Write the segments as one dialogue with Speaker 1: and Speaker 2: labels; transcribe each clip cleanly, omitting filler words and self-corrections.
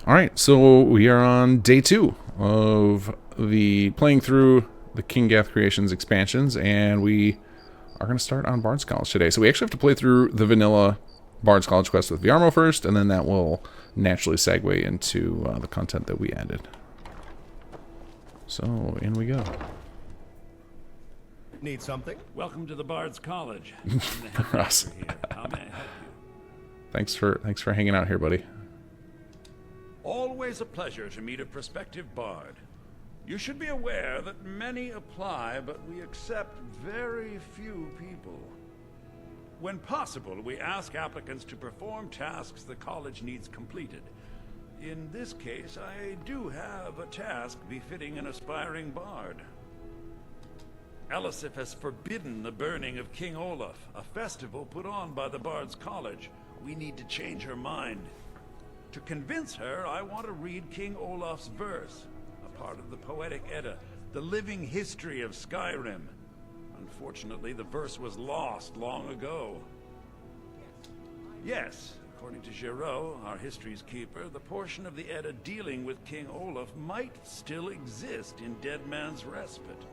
Speaker 1: Alright, so we are on day 2 of the playing through the Kinggath Creations expansions, and we are going to start on Bards College today. So we actually have to play through the vanilla Bards College quest with Viarmo first, and then that will naturally segue into the content that we added. So, in we go.
Speaker 2: Need something?
Speaker 3: Welcome to the Bards College.
Speaker 1: Ross.
Speaker 3: How may I help you?
Speaker 1: Thanks for hanging out here, buddy.
Speaker 3: Always a pleasure to meet a prospective bard. You should be aware that many apply, but we accept very few people. When possible, we ask applicants to perform tasks the college needs completed. In this case, I do have a task befitting an aspiring bard. Elisif has forbidden the burning of King Olaf, a festival put on by the Bards College. We need to change her mind. To convince her, I want to read King Olaf's verse, a part of the Poetic Edda, the living history of Skyrim. Unfortunately, the verse was lost long ago. Yes, according to Giraud, our history's keeper, the portion of the Edda dealing with King Olaf might still exist in Dead Man's Respite.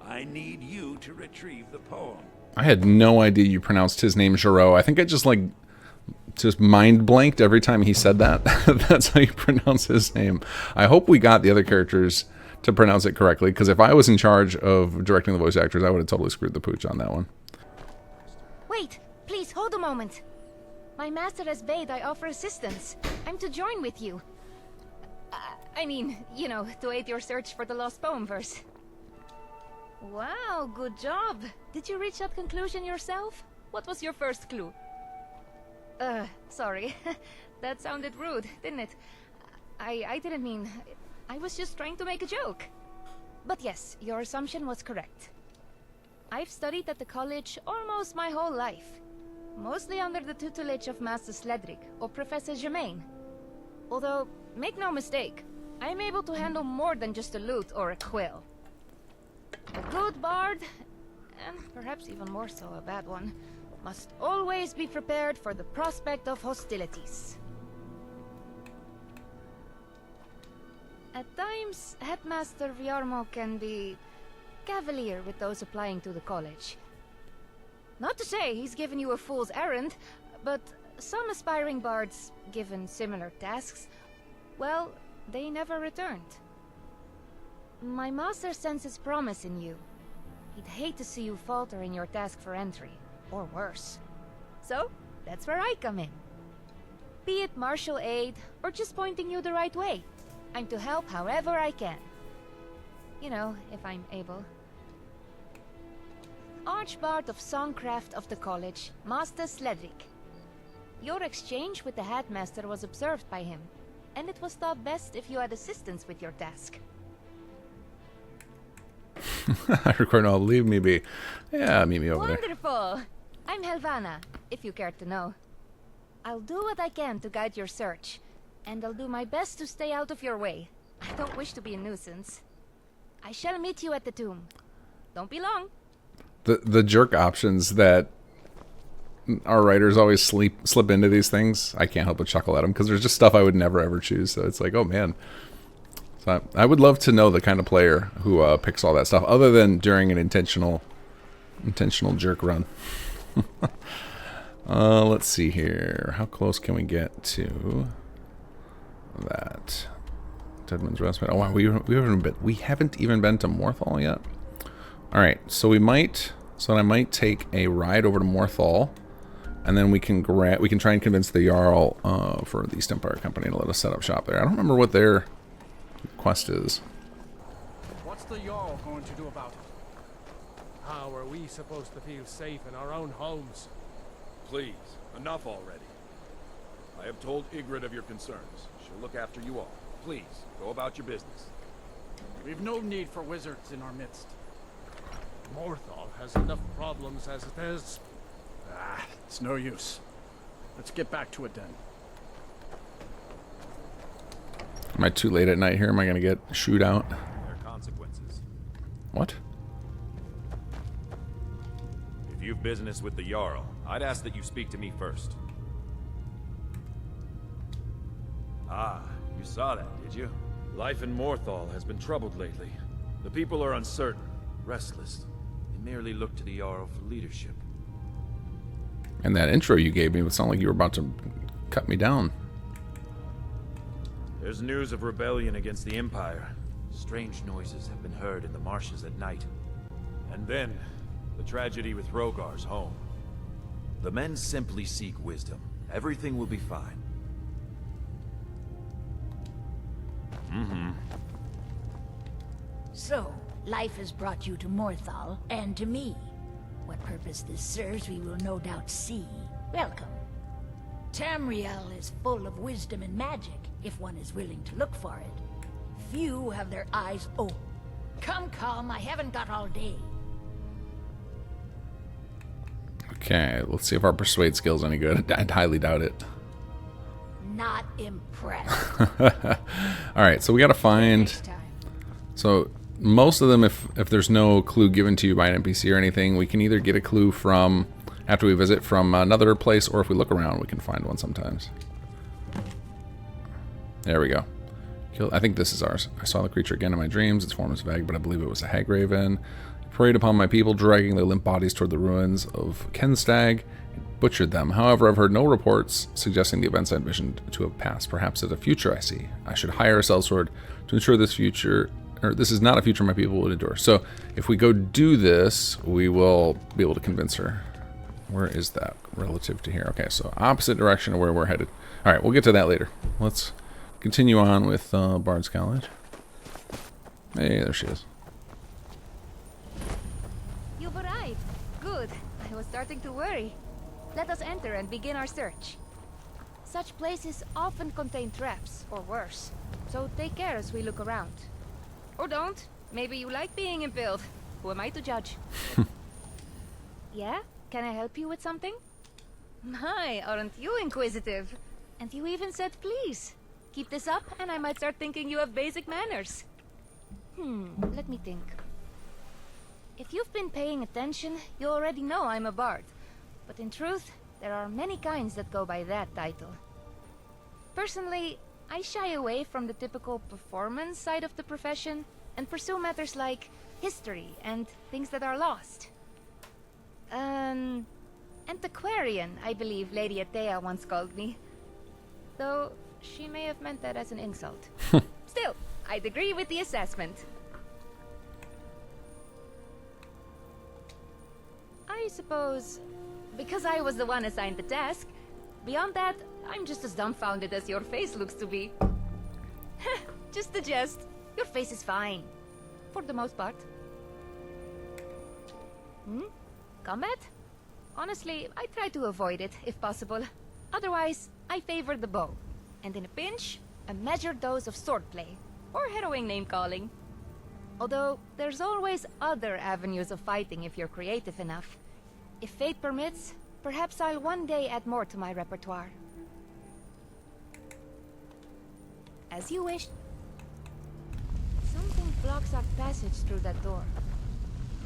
Speaker 3: I need you to retrieve the poem.
Speaker 1: I had no idea you pronounced his name Giraud. I think I just mind blanked every time he said that. That's how you pronounce his name. I hope we got the other characters to pronounce it correctly, because if I was in charge of directing the voice actors, I would have totally screwed the pooch on that one.
Speaker 4: Wait, please hold a moment. My master has bade I offer assistance. I'm to join with you. I mean, you know, to aid your search for the lost poem verse. Wow, good job. Did you reach that conclusion yourself? What was your first clue? Sorry. That sounded rude, didn't it? I didn't mean... I was just trying to make a joke. But yes, your assumption was correct. I've studied at the college almost my whole life. Mostly under the tutelage of Master Sledric or Professor Germain. Although, make no mistake, I'm able to handle more than just a lute or a quill. A good bard, and perhaps even more so a bad one, must always be prepared for the prospect of hostilities. At times, Headmaster Viarmo can be cavalier with those applying to the college. Not to say he's given you a fool's errand, but some aspiring bards, given similar tasks, well, they never returned. My master senses promise in you. He'd hate to see you falter in your task for entry, or worse. So, that's where I come in. Be it martial aid, or just pointing you the right way. I'm to help however I can. You know, if I'm able. Archbard of Songcraft of the college, Master Sledric. Your exchange with the headmaster was observed by him, and it was thought best if you had assistance with your task.
Speaker 1: I record no, leave me be. Yeah, meet me over there.
Speaker 4: Wonderful! I'm Helvana, if you care to know. I'll do what I can to guide your search, and I'll do my best to stay out of your way. I don't wish to be a nuisance. I shall meet you at the tomb. Don't be long.
Speaker 1: The jerk options that our writers always slip into these things, I can't help but chuckle at them, because there's just stuff I would never ever choose. So it's like, oh man. So I would love to know the kind of player who picks all that stuff, other than during an intentional jerk run. Let's see here. How close can we get to that? Deadman's Respite. Oh wow, we haven't even been to Morthal yet. All right, so I might take a ride over to Morthal, and then we can try and convince the Jarl for the East Empire Company to let us set up shop there. I don't remember what their quest is.
Speaker 5: What's the Jarl going to do about it? How are we supposed to feel safe in our own homes?
Speaker 2: Please, enough already. I have told Ygritte of your concerns. She'll look after you all. Please, go about your business.
Speaker 5: We've no need for wizards in our midst. Morthal has enough problems as it is.
Speaker 6: It's no use. Let's get back to it then.
Speaker 1: Am I too late at night here? Am I going to get shoot out?
Speaker 2: There are consequences.
Speaker 1: What?
Speaker 2: If you've business with the Jarl, I'd ask that you speak to me first. Ah, you saw that, did you? Life in Morthal has been troubled lately. The people are uncertain, restless. They merely look to the Jarl for leadership.
Speaker 1: And that intro you gave me would sound like you were about to cut me down.
Speaker 2: There's news of rebellion against the Empire. Strange noises have been heard in the marshes at night. And then, the tragedy with Rogar's home. The men simply seek wisdom. Everything will be fine.
Speaker 7: So, life has brought you to Morthal, and to me. What purpose this serves we will no doubt see. Welcome. Tamriel is full of wisdom and magic, if one is willing to look for it. Few have their eyes open. Come, I haven't got all day.
Speaker 1: Okay, let's see if our persuade skill's any good. I highly doubt it.
Speaker 7: Not impressed.
Speaker 1: Alright, so we gotta find...
Speaker 7: Next time.
Speaker 1: So, most of them, if there's no clue given to you by an NPC or anything, we can either get a clue from, after we visit, from another place, or if we look around, we can find one sometimes. There we go. I think this is ours. I saw the creature again in my dreams. Its form is vague, but I believe it was a hag raven. It preyed upon my people, dragging their limp bodies toward the ruins of Kenstag. It butchered them. However, I've heard no reports suggesting the events I envisioned to have passed. Perhaps it's a future I see. I should hire a sellsword to ensure this future... or this is not a future my people would endure. So, if we go do this, we will be able to convince her. Where is that relative to here? Okay, so opposite direction of where we're headed. Alright, we'll get to that later. Let's continue on with Bards College. Hey, there she is.
Speaker 4: You've arrived. Good. I was starting to worry. Let us enter and begin our search. Such places often contain traps, or worse. So take care as we look around. Or don't. Maybe you like being impaled. Who am I to judge? Yeah? Can I help you with something? My, aren't you inquisitive? And you even said please. Keep this up and I might start thinking you have basic manners. Let me think. If you've been paying attention, you already know I'm a bard. But in truth, there are many kinds that go by that title. Personally, I shy away from the typical performance side of the profession and pursue matters like history and things that are lost. Antiquarian, I believe Lady Atea once called me. Though, she may have meant that as an insult. Still, I'd agree with the assessment. I suppose, because I was the one assigned the task, beyond that, I'm just as dumbfounded as your face looks to be. Just a jest. Your face is fine. For the most part. Combat? Honestly, I try to avoid it, if possible. Otherwise, I favor the bow. And in a pinch, a measured dose of swordplay. Or harrowing name-calling. Although, there's always other avenues of fighting if you're creative enough. If fate permits, perhaps I'll one day add more to my repertoire. As you wish. Something blocks our passage through that door.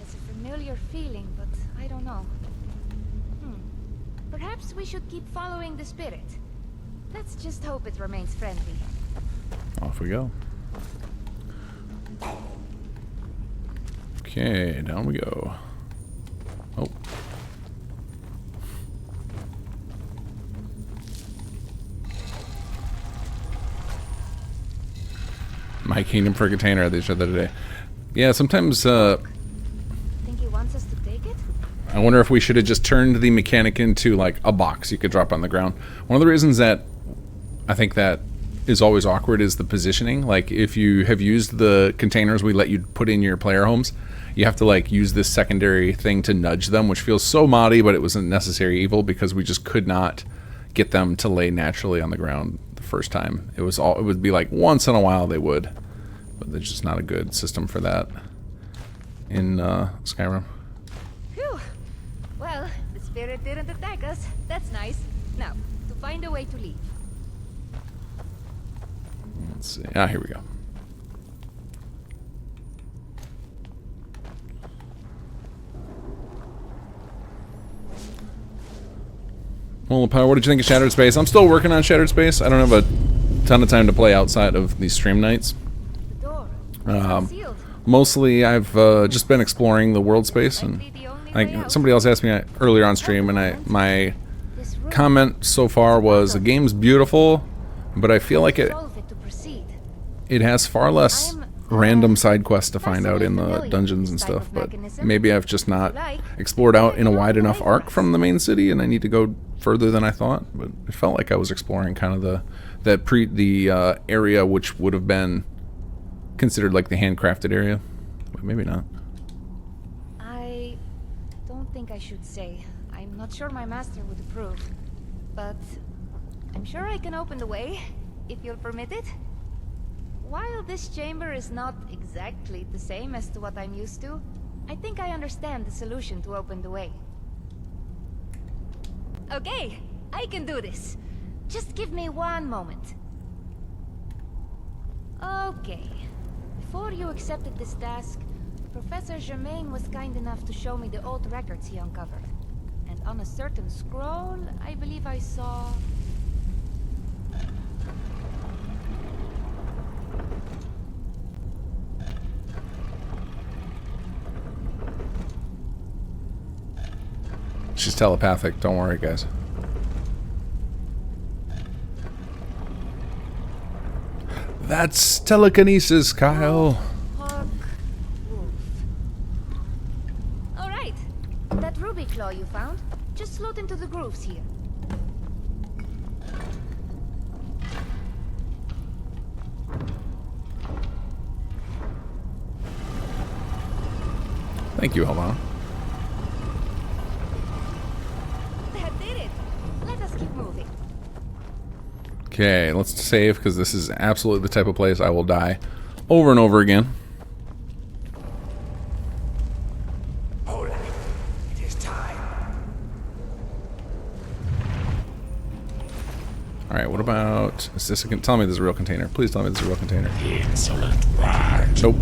Speaker 4: It's a familiar feeling, but I don't know. Perhaps we should keep following the spirit. Let's just hope it remains friendly.
Speaker 1: Off we go. Okay, down we go. Oh. My kingdom for a container they showed that today. Yeah, sometimes
Speaker 4: Think he wants us to take it?
Speaker 1: I wonder if we should have just turned the mechanic into like a box you could drop on the ground. One of the reasons that I think that is always awkward is the positioning. Like if you have used the containers we let you put in your player homes, you have to like use this secondary thing to nudge them, which feels so moddy, but it was a necessary evil because we just could not get them to lay naturally on the ground the first time. It would be like once in a while they would, but there's just not a good system for that in Skyrim.
Speaker 4: Phew. Well, the spirit didn't attack us. That's nice. Now, to find a way to leave.
Speaker 1: Let's see. Ah, here we go. Well, Power, what did you think of Shattered Space? I'm still working on Shattered Space. I don't have a ton of time to play outside of these stream nights.
Speaker 4: The door. Sealed.
Speaker 1: Mostly, I've just been exploring the world space, and somebody else asked me earlier on stream, and my
Speaker 4: This room.
Speaker 1: comment so far was the game's beautiful, but I feel like it
Speaker 4: Solve it to proceed.
Speaker 1: has far less random side quests to find out in the dungeons and stuff. But maybe I've just not explored out in a wide enough arc from the main city, and I need to go further than I thought. But it felt like I was exploring kind of the area which would have been considered like the handcrafted area, but maybe not.
Speaker 4: I don't think I should say. I'm not sure my master would approve. But I'm sure I can open the way, if you'll permit it. While this chamber is not exactly the same as to what I'm used to, I think I understand the solution to open the way. Okay, I can do this. Just give me one moment. Okay. Before you accepted this task, Professor Germain was kind enough to show me the old records he uncovered. And on a certain scroll, I believe I saw...
Speaker 1: She's telepathic, don't worry, guys. That's telekinesis, Kyle.
Speaker 4: Hawk Wolf. Alright. That ruby claw you found, just slot into the grooves here.
Speaker 1: Thank you, Helena.
Speaker 4: That did it. Let us keep moving.
Speaker 1: Okay, let's save, because this is absolutely the type of place I will die over and over again.
Speaker 8: Hold it. It is time.
Speaker 1: Alright, what about... Is this tell me this is a real container. Please tell me this is a real container.
Speaker 8: Insolent rat.
Speaker 1: Nope.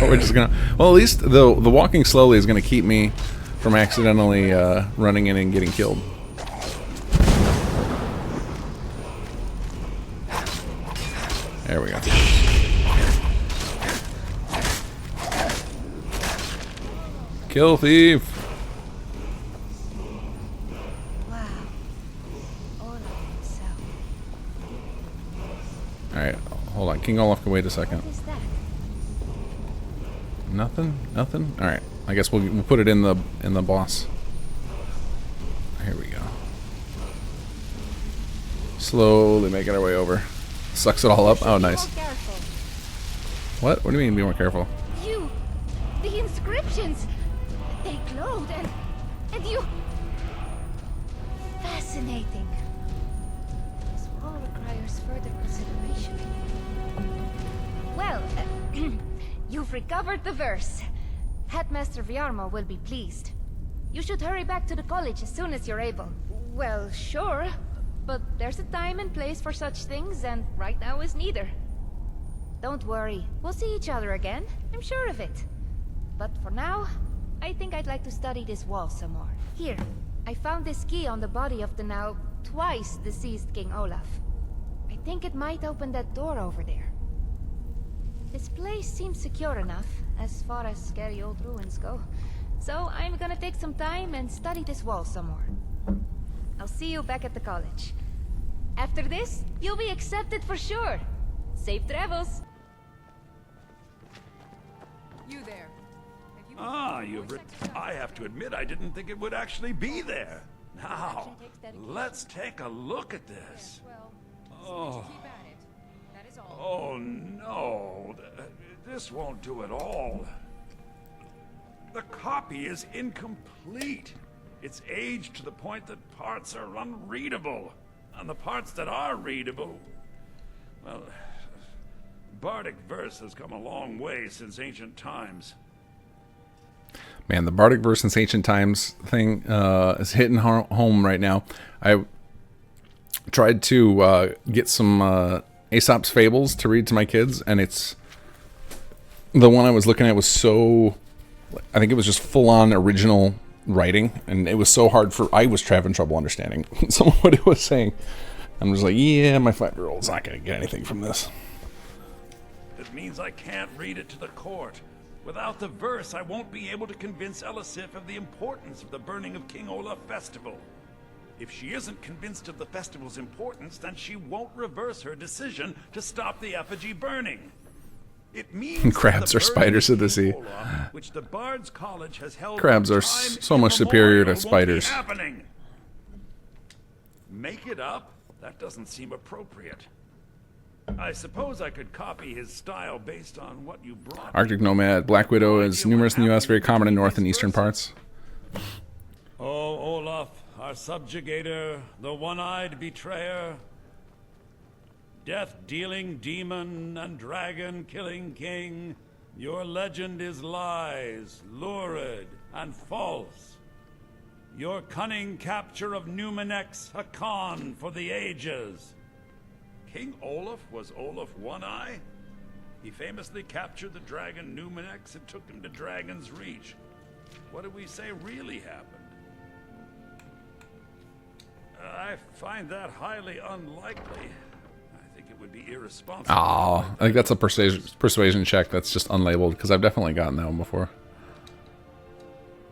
Speaker 1: We're just gonna... Well, at least the walking slowly is gonna keep me from accidentally running in and getting killed. There we go. Kill thief!
Speaker 4: Wow. Olaf himself.
Speaker 1: Alright, hold on. King Olaf can wait a second.
Speaker 4: What is that?
Speaker 1: Nothing? Nothing? Alright. I guess we'll put it in the boss. Here we go. Slowly making our way over. Sucks it all up. Oh, nice.
Speaker 4: Be more careful.
Speaker 1: What? What do you mean be more careful?
Speaker 4: The inscriptions! They glowed and you... Fascinating. This all requires further consideration. Well, you've recovered the verse. Headmaster Viarmo will be pleased. You should hurry back to the college as soon as you're able. Well, sure. But there's a time and place for such things, and right now is neither. Don't worry, we'll see each other again, I'm sure of it. But for now, I think I'd like to study this wall some more. Here, I found this key on the body of the now twice deceased King Olaf. I think it might open that door over there. This place seems secure enough, as far as scary old ruins go. So I'm gonna take some time and study this wall some more. I'll see you back at the college. After this, you'll be accepted for sure. Safe travels.
Speaker 9: You there.
Speaker 3: Ah, I have to admit, I didn't think it would actually be there. Now, let's take a look at this. Oh. Oh, no. This won't do at all. The copy is incomplete. It's aged to the point that parts are unreadable. And the parts that are readable, well, Bardic verse has come a long way since ancient times.
Speaker 1: Man, the Bardic verse since ancient times thing is hitting home right now. I tried to get some Aesop's Fables to read to my kids, and it's... The one I was looking at was so... I think it was just full-on original writing, and it was so hard for... I was having trouble understanding some of what it was saying. I'm just like, yeah, my 5-year-old's not going to get anything from this.
Speaker 3: It means I can't read it to the court. Without the verse, I won't be able to convince Elisif of the importance of the burning of King Olaf festival. If she isn't convinced of the festival's importance, then she won't reverse her decision to stop the effigy burning. It means
Speaker 1: Crabs are spiders of the sea.
Speaker 3: Olaf, which the Bards College has held
Speaker 1: Crabs are so much superior to spiders.
Speaker 3: Make it up? That doesn't seem appropriate. I suppose I could copy his style based on what you brought.
Speaker 1: Arctic Nomad. Black Widow is numerous in the U.S., very common in north and eastern parts.
Speaker 3: Oh, Olaf, our subjugator, the one-eyed betrayer, death-dealing demon and dragon-killing king, your legend is lies, lurid, and false. Your cunning capture of Numenex, a con for the ages. King Olaf was Olaf One-Eye? He famously captured the dragon Numenex and took him to Dragon's Reach. What do we say really happened? I find that highly unlikely. I think it would be irresponsible.
Speaker 1: Oh, I think that's a persuasion check that's just unlabeled, because I've definitely gotten that one before.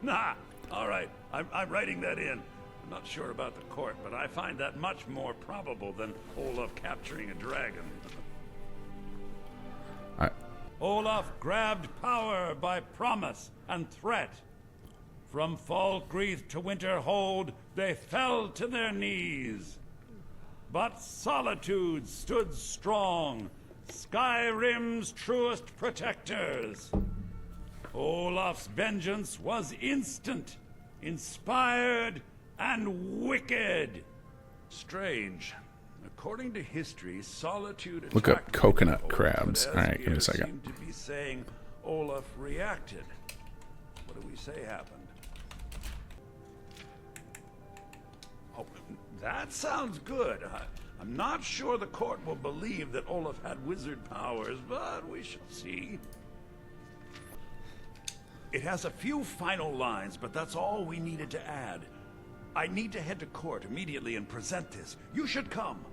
Speaker 3: Nah, all right. I'm writing that in. I'm not sure about the court, but I find that much more probable than Olaf capturing a dragon. Olaf grabbed power by promise and threat. From Falkreath to Winterhold, they fell to their knees. But Solitude stood strong, Skyrim's truest protectors. Olaf's vengeance was instant, inspired, and wicked. Strange. According to history, Solitude
Speaker 1: Look up
Speaker 3: attacked
Speaker 1: coconut
Speaker 3: Olaf,
Speaker 1: crabs.
Speaker 3: but
Speaker 1: Alright, give me a
Speaker 3: Asgeir
Speaker 1: second.
Speaker 3: seemed to be saying Olaf reacted. What do we say happened? Oh, that sounds good. I'm not sure the court will believe that Olaf had wizard powers, but we shall see. It has a few final lines, but that's all we needed to add. I need to head to court immediately and present this. You should come.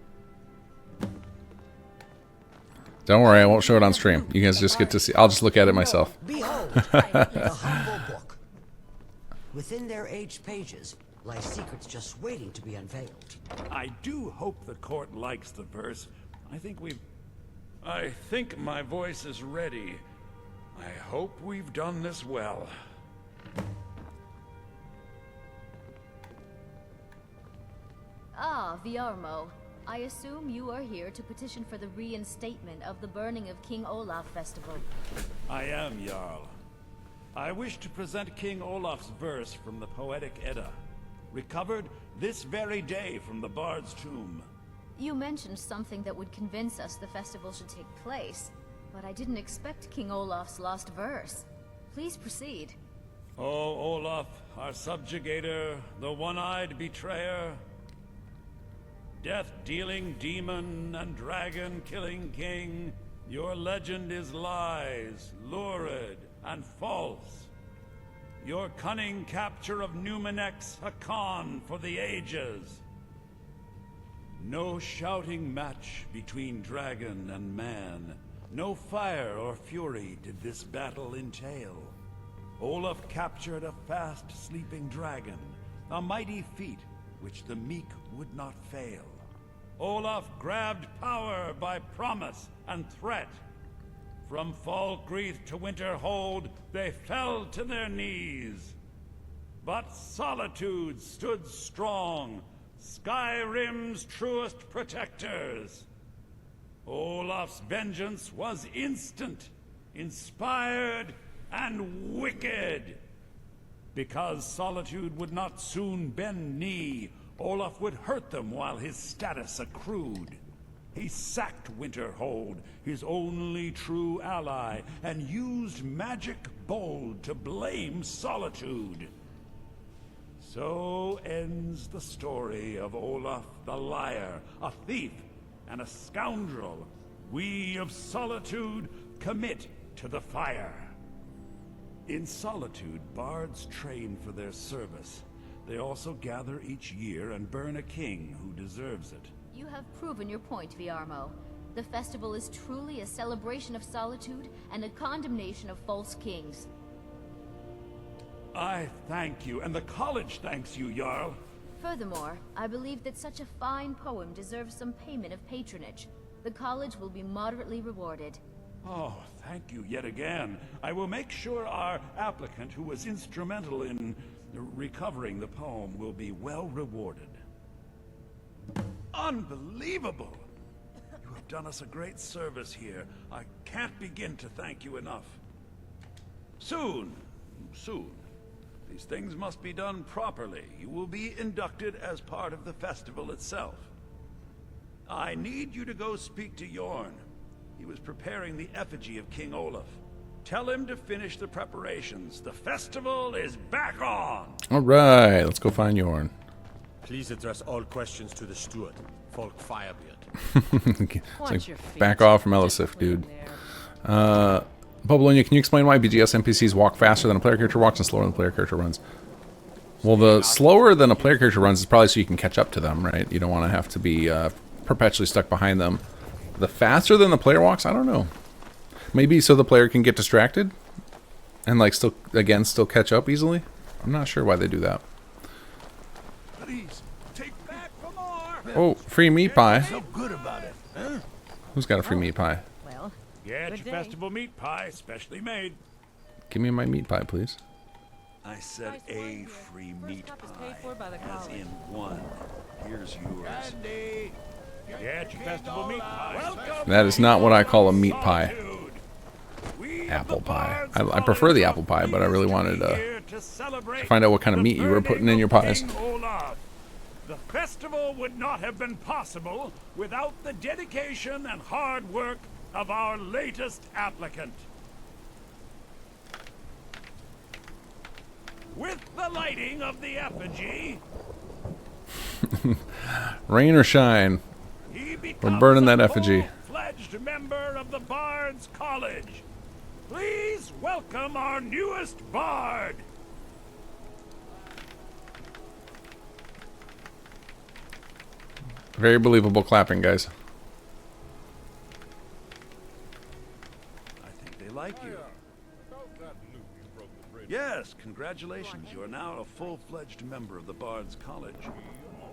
Speaker 1: Don't worry, I won't show it on stream. You guys just get to see. I'll just look at it myself.
Speaker 8: Behold, the humble book. Within their aged pages lie secrets just waiting to be unveiled.
Speaker 3: I do hope the court likes the verse. I think my voice is ready. I hope we've done this well.
Speaker 9: Ah, Viarmo. I assume you are here to petition for the reinstatement of the burning of King Olaf Festival.
Speaker 3: I am, Jarl. I wish to present King Olaf's verse from the Poetic Edda, recovered this very day from the Bard's tomb.
Speaker 9: You mentioned something that would convince us the festival should take place, but I didn't expect King Olaf's lost verse. Please proceed.
Speaker 3: Oh, Olaf, our subjugator, the one-eyed betrayer, death-dealing demon and dragon-killing king, your legend is lies, lurid, and false. Your cunning capture of Numenex, a con for the ages. No shouting match between dragon and man. No fire or fury did this battle entail. Olaf captured a fast-sleeping dragon, a mighty feat which the meek would not fail. Olaf grabbed power by promise and threat. From Falkreath to Winterhold, they fell to their knees. But Solitude stood strong, Skyrim's truest protectors. Olaf's vengeance was instant, inspired, and wicked. Because Solitude would not soon bend knee, Olaf would hurt them while his status accrued. He sacked Winterhold, his only true ally, and used magic bold to blame Solitude. So ends the story of Olaf the Liar, a thief and a scoundrel. We of Solitude commit to the fire. In Solitude, bards train for their service. They also gather each year and burn a king who deserves it.
Speaker 9: You have proven your point, Viarmo. The festival is truly a celebration of solitude and a condemnation of false kings.
Speaker 3: I thank you, and the college thanks you, Jarl.
Speaker 9: Furthermore, I believe that such a fine poem deserves some payment of patronage. The college will be moderately rewarded.
Speaker 3: Oh, thank you yet again. I will make sure our applicant, who was instrumental in recovering the poem, will be well rewarded. Unbelievable! You have done us a great service here. I can't begin to thank you enough. Soon. These things must be done properly. You will be inducted as part of the festival itself. I need you to go speak to Yorn. He was preparing the effigy of King Olaf. Tell him to finish the preparations. The festival is back on!
Speaker 1: Alright, let's go find Yorn.
Speaker 10: Please address all questions to the steward, Folk Firebeard.
Speaker 1: It's like, back off from Elisif, dude. Bobolonia, can you explain why BGS NPCs walk faster than a player character walks and slower than a player character runs? Well, the slower than a player character runs is probably so you can catch up to them, right? You don't want to have to be perpetually stuck behind them. The faster than the player walks, I don't know. Maybe so the player can get distracted and like still catch up easily. I'm not sure why they do that.
Speaker 3: Please, take back for more!
Speaker 1: Oh, free meat pie.
Speaker 3: So good about it, huh?
Speaker 1: Who's got a free meat pie?
Speaker 4: Well,
Speaker 3: Get your festival meat pie, specially made.
Speaker 1: Give me my meat pie, please.
Speaker 3: I said a free meat pie, as in one. Here's yours. Get your festival meat pie. Welcome.
Speaker 1: That is not what I call a meat pie. Apple pie. I prefer the apple pie, but I really wanted to find out what kind of meat you were putting in your pies.
Speaker 3: The festival would not have been possible without the dedication and hard work of our latest applicant. With the lighting of the effigy,
Speaker 1: Rain or shine, we're burning that effigy.
Speaker 3: Full-fledged member of the Bards College. Please welcome our newest bard.
Speaker 1: Very believable clapping, guys.
Speaker 3: I think they like you. Yes, congratulations. You are now a full-fledged member of the Bards College.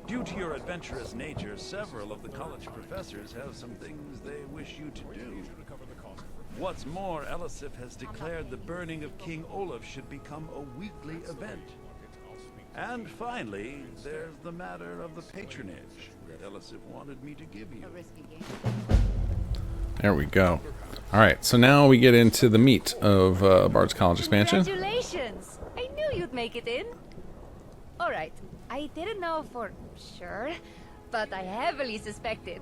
Speaker 3: Due to your adventurous nature, several of the college professors have some things they wish you to do. What's more, Elisif has declared the burning of King Olaf should become a weekly event. And finally, there's the matter of the patronage that Elisif wanted me to give you.
Speaker 1: There we go. Alright, so now we get into the meat of Bards College expansion.
Speaker 4: Congratulations! I knew you'd make it in. Alright, I didn't know for sure, but I heavily suspected.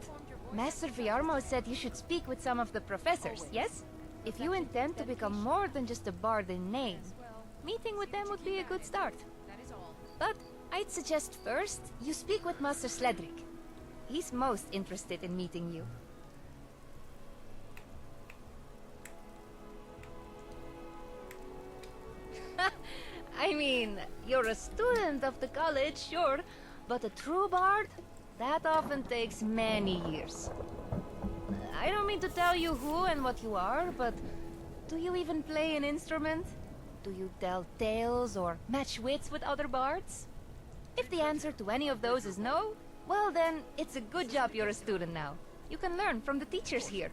Speaker 4: Master Viarmo said you should speak with some of the professors, yes? If you intend to become more than just a bard in name, meeting with them would be a good start. But I'd suggest first you speak with Master Sledric. He's most interested in meeting you. I mean, you're a student of the college, sure, but a true bard? That often takes many years. I don't mean to tell you who and what you are, but do you even play an instrument? Do you tell tales or match wits with other bards? If the answer to any of those is no, well then, it's a good job you're a student now. You can learn from the teachers here.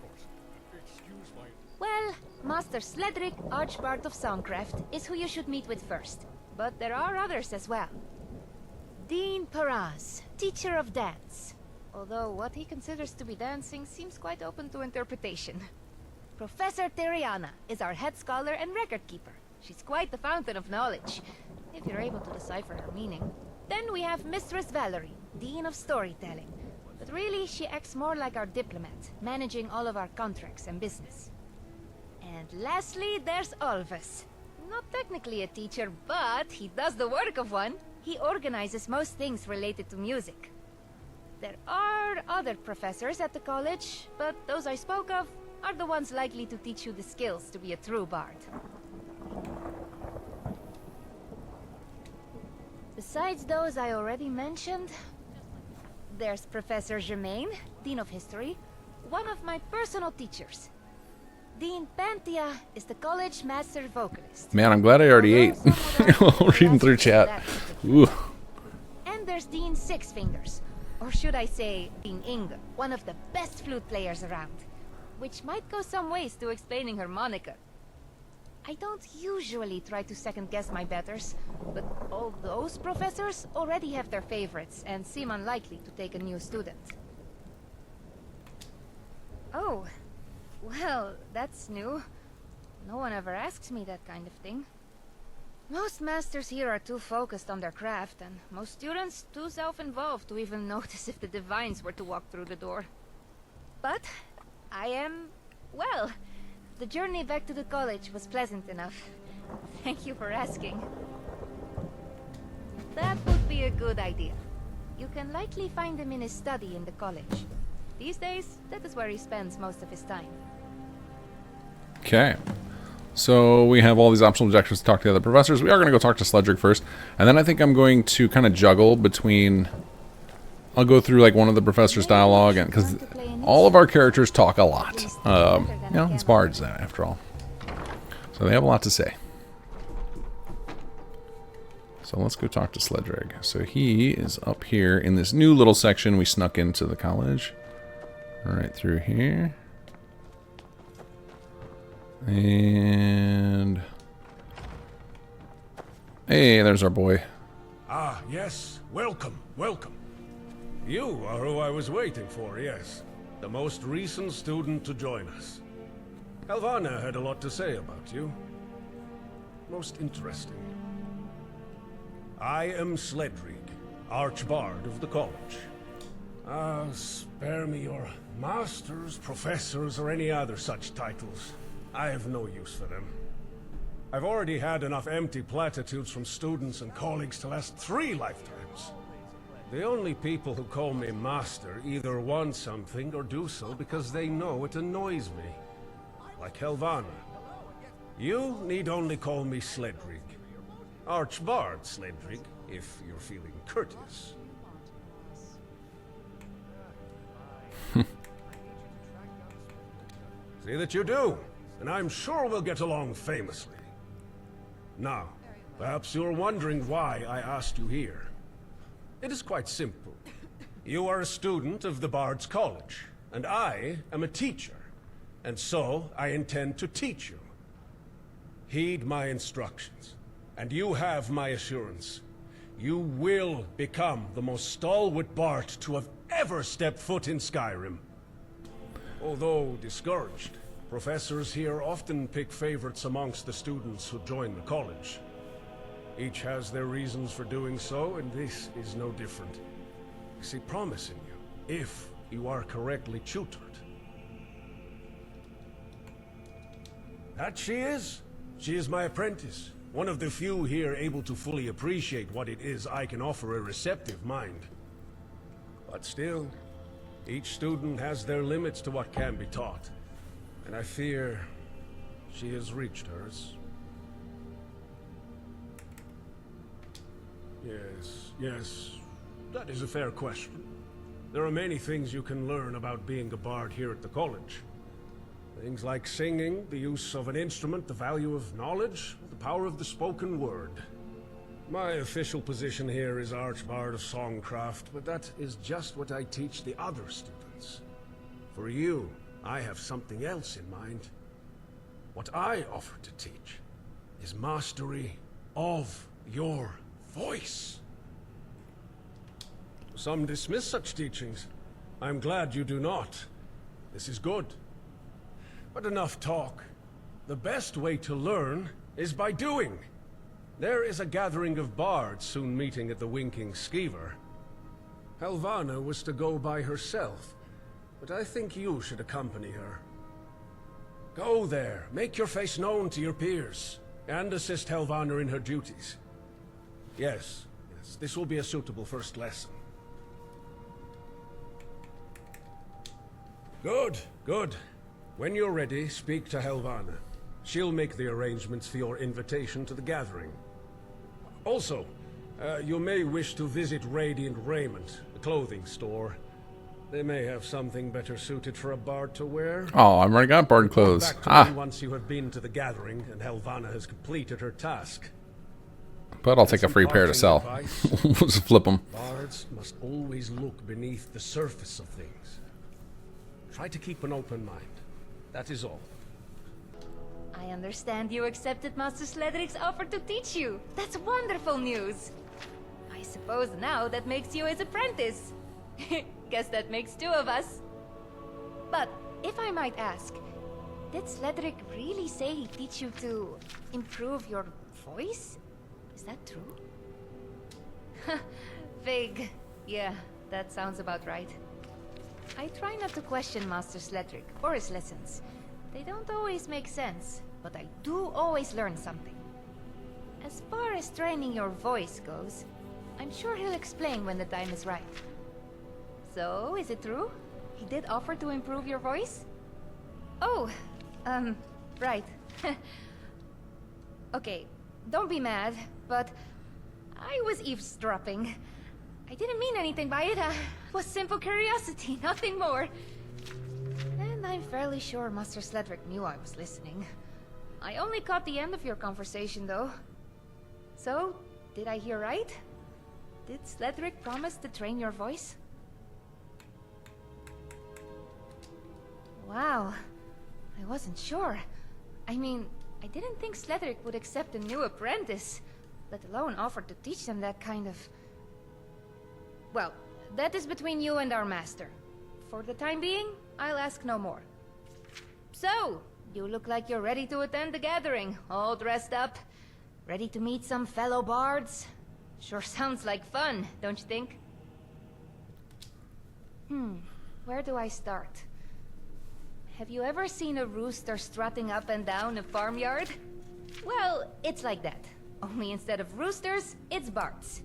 Speaker 4: Well, Master Sledric, Archbard of Songcraft, is who you should meet with first. But there are others as well. Dean Paraz, teacher of dance. Although what he considers to be dancing seems quite open to interpretation. Professor Teriana is our head scholar and record keeper. She's quite the fountain of knowledge, if you're able to decipher her meaning. Then we have Mistress Valerie, Dean of Storytelling. But really, she acts more like our diplomat, managing all of our contracts and business. And lastly, there's Olvis. Not technically a teacher, but he does the work of one. He organizes most things related to music. There are other professors at the college, but those I spoke of are the ones likely to teach you the skills to be a true bard. Besides those I already mentioned, There's Professor Germain, Dean of History, one of my personal teachers. Dean Pantia is the college master vocalist.
Speaker 1: Man, I'm glad I already ate. Reading through chat. Ooh.
Speaker 4: And there's Dean Six Fingers, or should I say Dean Inga, one of the best flute players around, which might go some ways to explaining her moniker. I don't usually try to second-guess my betters, but all those professors already have their favorites and seem unlikely to take a new student. Oh, well, that's new. No one ever asks me that kind of thing. Most masters here are too focused on their craft, and most students too self-involved to even notice if the divines were to walk through the door. But I am, well, the journey back to the college was pleasant enough. Thank you for asking. That would be a good idea. You can likely find him in his study in the college. These days, that is where he spends most of his time.
Speaker 1: Okay. So we have all these optional objectives to talk to the other professors. We are going to go talk to Sledrick first. And then I think I'm going to kind of juggle between... I'll go through like one of the professors' dialogue, and because all of our characters talk a lot. You know, it's bards after all. So they have a lot to say. So let's go talk to Sledrick. So he is up here in this new little section we snuck into the college. Right through here. And... Hey, there's our boy.
Speaker 3: Ah, yes. Welcome, welcome. You are who I was waiting for, yes. The most recent student to join us. Helvana had a lot to say about you. Most interesting. I am Sledrick, Archbard of the college. Spare me your masters, professors, or any other such titles. I have no use for them. I've already had enough empty platitudes from students and colleagues to last 3 lifetimes. The only people who call me master either want something or do so because they know it annoys me. Like Helvana. You need only call me Sledrick. Archbard Sledrick, if you're feeling courteous. See that you do, and I'm sure we'll get along famously. Now, perhaps you're wondering why I asked you here. It is quite simple. You are a student of the Bards College, and I am a teacher, and so I intend to teach you. Heed my instructions, and you have my assurance. You will become the most stalwart Bard to have ever stepped foot in Skyrim. Although discouraged, professors here often pick favorites amongst the students who join the college. Each has their reasons for doing so, and this is no different. See, promising you, if you are correctly tutored. That she is? She is my apprentice. One of the few here able to fully appreciate what it is I can offer a receptive mind. But still, each student has their limits to what can be taught. And I fear she has reached hers. Yes, that is a fair question. There are many things you can learn about being a bard here at the college. Things like singing, the use of an instrument, the value of knowledge, the power of the spoken word. My official position here is Archbard of Songcraft, but that is just what I teach the other students. For you, I have something else in mind. What I offer to teach is mastery of your voice. Some dismiss such teachings. I'm glad you do not. This is good. But enough talk. The best way to learn is by doing. There is a gathering of bards soon meeting at the Winking Skeever. Helvana was to go by herself, but I think you should accompany her. Go there, make your face known to your peers, and assist Helvana in her duties. Yes, this will be a suitable first lesson. Good. When you're ready, speak to Helvana. She'll make the arrangements for your invitation to the gathering. Also,
Speaker 5: You may wish to visit Radiant Raiment, a clothing store. They may have something better suited for a bard to wear.
Speaker 1: Oh, I've already got bard clothes.
Speaker 5: Back to me once you have been to the gathering and Helvanna has completed her task.
Speaker 1: But I'll take a free pair to sell. We'll just flip them.
Speaker 5: Bards must always look beneath the surface of things. Try to keep an open mind. That is all.
Speaker 4: I understand you accepted Master Sledric's offer to teach you. That's wonderful news. I suppose now that makes you his apprentice. Guess that makes two of us. But, if I might ask, did Sledric really say he'd teach you to improve your voice? Is that true? Vague. Yeah, that sounds about right. I try not to question Master Sledric or his lessons. They don't always make sense, but I do always learn something. As far as training your voice goes, I'm sure he'll explain when the time is right. So, is it true? He did offer to improve your voice? Oh, right. Okay, don't be mad, but I was eavesdropping. I didn't mean anything by it. It was simple curiosity, nothing more. And I'm fairly sure Master Sledric knew I was listening. I only caught the end of your conversation, though. So, did I hear right? Did Sledric promise to train your voice? Wow. I wasn't sure. I mean, I didn't think Sledric would accept a new apprentice, let alone offer to teach them that kind of... Well, that is between you and our master. For the time being, I'll ask no more. So, you look like you're ready to attend the gathering, all dressed up. Ready to meet some fellow bards? Sure sounds like fun, don't you think? Where do I start? Have you ever seen a rooster strutting up and down a farmyard? Well, it's like that. Only instead of roosters, it's bards.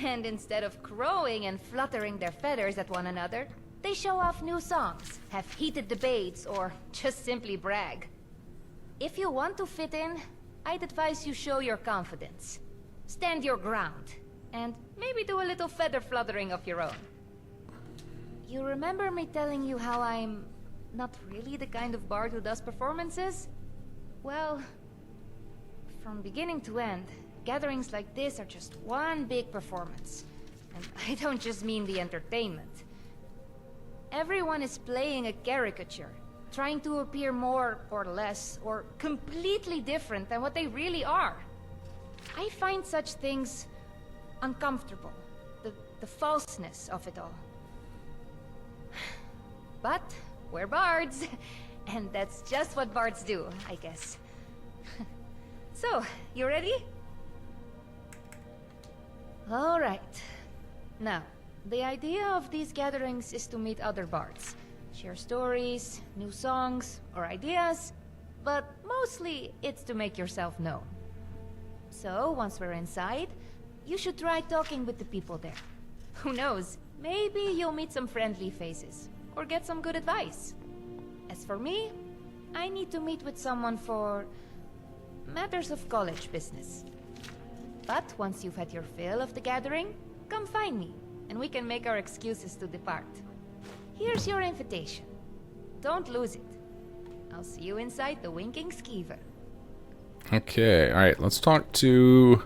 Speaker 4: And instead of crowing and fluttering their feathers at one another, they show off new songs, have heated debates, or just simply brag. If you want to fit in, I'd advise you show your confidence. Stand your ground, and maybe do a little feather fluttering of your own. You remember me telling you how I'm not really the kind of bard who does performances? Well, from beginning to end, gatherings like this are just one big performance. And I don't just mean the entertainment. Everyone is playing a caricature, trying to appear more or less, or completely different than what they really are. I find such things uncomfortable, the falseness of it all. But we're bards, and that's just what bards do, I guess. So, you ready? All right. Now, the idea of these gatherings is to meet other bards, share stories, new songs, or ideas, but mostly it's to make yourself known. So, once we're inside, you should try talking with the people there. Who knows, maybe you'll meet some friendly faces, or get some good advice. As for me, I need to meet with someone for matters of college business. But once you've had your fill of the gathering, come find me, and we can make our excuses to depart. Here's your invitation. Don't lose it. I'll see you inside the Winking Skeever.
Speaker 1: Okay, alright, let's talk to...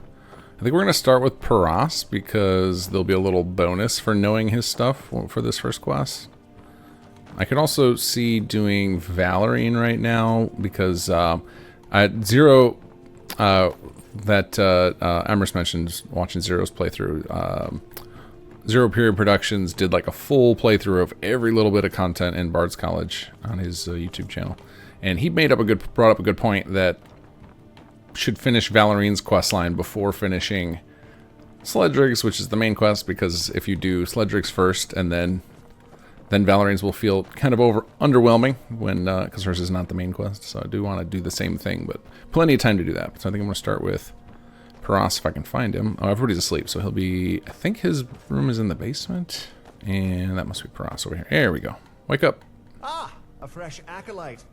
Speaker 1: I think we're going to start with Paras, because there'll be a little bonus for knowing his stuff for this first quest. I could also see doing Valerian right now, because Zero, that Amherst mentioned watching Zero's playthrough. Zero Period Productions did like a full playthrough of every little bit of content in Bards College on his YouTube channel. And he brought up a good point that should finish Valerian's questline before finishing Sledrig's, which is the main quest, because if you do Sledrig's first and then Valerian's will feel kind of underwhelming when because hers is not the main quest. So I do want to do the same thing, but plenty of time to do that. So I think I'm going to start with Paras if I can find him. Oh, everybody's asleep, so he'll be... I think his room is in the basement, and that must be Paras over here. There we go. Wake up.
Speaker 11: Ah, a fresh acolyte.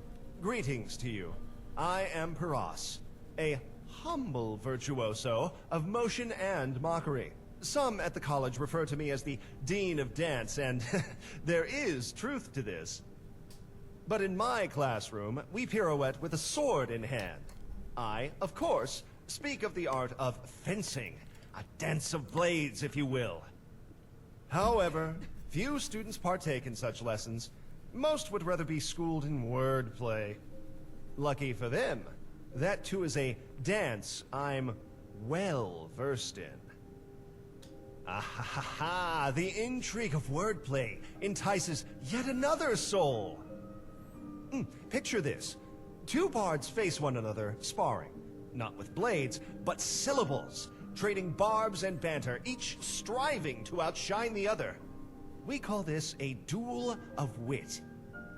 Speaker 11: Greetings to you. I am Paras, a humble virtuoso of motion and mockery. Some at the college refer to me as the Dean of Dance, and there is truth to this. But in my classroom, we pirouette with a sword in hand. I, of course, speak of the art of fencing, a dance of blades, if you will. However, few students partake in such lessons. Most would rather be schooled in wordplay. Lucky for them, that too is a dance I'm well versed in. Ah ha ha ha! The intrigue of wordplay entices yet another soul. Picture this. Two bards face one another, sparring. Not with blades, but syllables, trading barbs and banter, each striving to outshine the other. We call this a duel of wit.